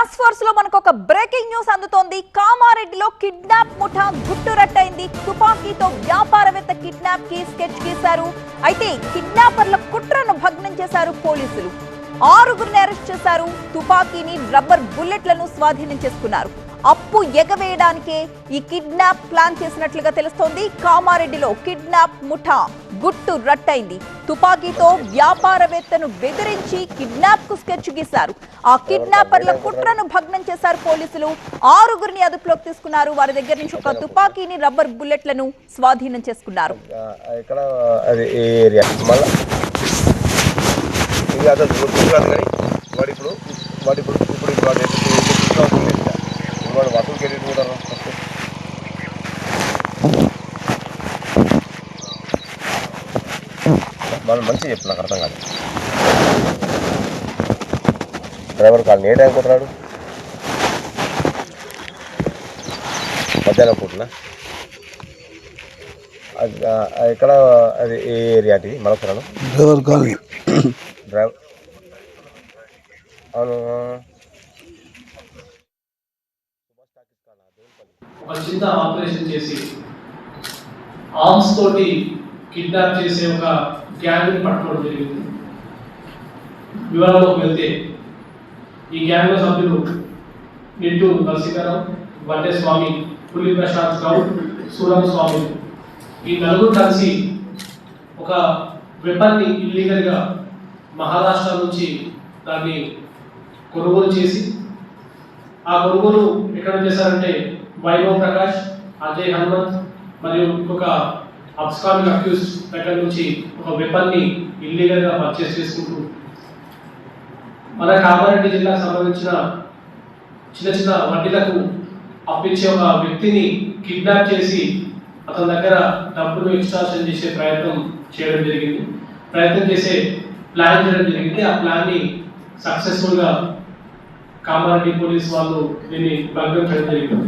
Task force లో మనకు ఒక బ్రేకింగ్ న్యూస్ అందుతోంది. కామారెడ్డిలో కిడ్నాప్ ముఠా గుట్టురట్టయింది. తుపాకీతో వ్యాపారవేత్త కిడ్నాప్ కి స్కెచ్ గీశారు. అయితే కిడ్నాపర్ల కుట్రను భగ్నం చేశారు పోలీసులు. 6గురిని అరెస్ట్ చేశారు. తుపాకీని, రబ్బర్ బుల్లెట్లను స్వాధీనం చేసుకున్నారు. అప్పు ఎగవేయడానికే ఈ కిడ్నాప్ ప్లాన్ చేసినట్లుగా తెలుస్తోంది. కామారెడ్డిలో కిడ్నాప్ ముఠా గుట్టు రట్టయింది. తుపాకీతో వ్యాపారవేత్తను బెదిరించి కిడ్నాప్ కు స్కెచ్ గీశారు. ఆ కిడ్నాపర్ల కుట్రను భగ్నం చేశారు పోలీసులు. 6గురిని అదుపులోకి తీసుకున్నారు. వారి దగ్గర నుంచి ఒక తుపాకీని, రబ్బర్ బుల్లెట్లను స్వాధీనం చేసుకున్నారు. మనం మంచిగా చెప్పు, నాకు అర్థం కాదు. డ్రైవర్ కాల్ ఏ టైం కొట్టాడు? మధ్యాహ్నం పూటనా? ఎక్కడ అది ఏ ఏరియా? అది మలపురాను డ్రైవర్ కాలనీ. డ్రైవర్ అవును. ఒక చిన్న ఆపరేషన్ చేసి ఆర్మ్స్ తోటి కిడ్నాప్ చేసే ఒక గ్యాంగ్ ని పట్టుకోవడం జరిగింది. వివరాల్లోకి వెళ్తే ఈ గ్యాంగ్ లో సభ్యులు నిట్టు నరసింహారావు, వడ్డే స్వామి, పులి ప్రశాంత్ రావు, సూరం స్వామి, ఈ నలుగురు కలిసి ఒక వెపన్ ని ఇల్లీగల్ గా మహారాష్ట్ర నుంచి దాన్ని కొనుగోలు చేసి, ఆ కొనుగోలు ఎక్కడ చేశారంటే వైభవ్ ప్రకాష్, అజయ్ హనుమంత్ మరియు ఇంకొక అబ్స్కామింగ్ అక్యూజ్ దగ్గర నుంచి ఒక వెపన్ ని ఇల్లీగల్ గా పర్చేస్ చేసుకుంటూ మన కామారెడ్డి జిల్లాకు సంబంధించిన చిన్న చిన్న వడ్డీలకు అప్పించే ఒక వ్యక్తిని కిడ్నాప్ చేసి అతని దగ్గర డబ్బును ఎక్స్ట్రాక్షన్ చేసే ప్రయత్నం చేయడం జరిగింది. ప్రయత్నం చేసే ప్లాన్ చేయడం జరిగింది. ఆ ప్లాన్ ని సక్సెస్ఫుల్ గా కామారెడ్డి పోలీస్ వాళ్ళు దీన్ని భగ్నం చేయడం జరిగింది.